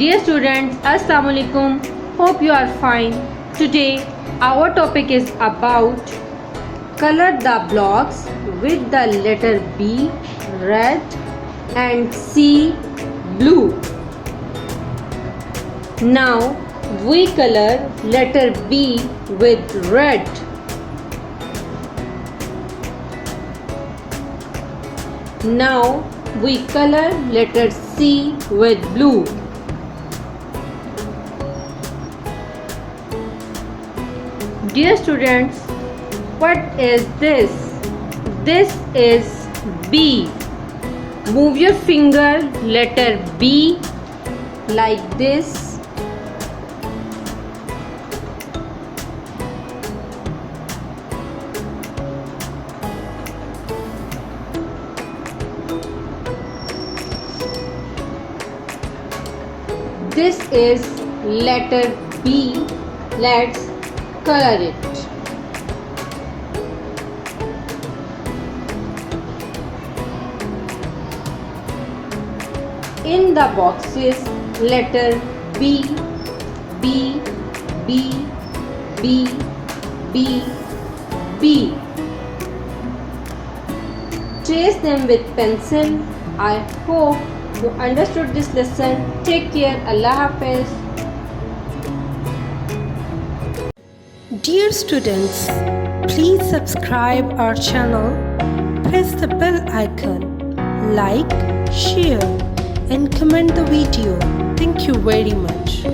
Dear students, Assalamu alaikum. Hope you are fine. Today our topic is about color the blocks with the letter B red and C blue. Now we color letter B with red. Now we color letter C with blue. Dear students, what is this? This is B. Move your finger letter B like this. This is letter B. Let's color it. In the boxes, letter B, B, B, B, B, B. Trace them with pencil. I hope you understood this lesson. Take care. Allah Hafiz. Dear students, please subscribe our channel, press the bell icon, like, share and comment the video. Thank you very much.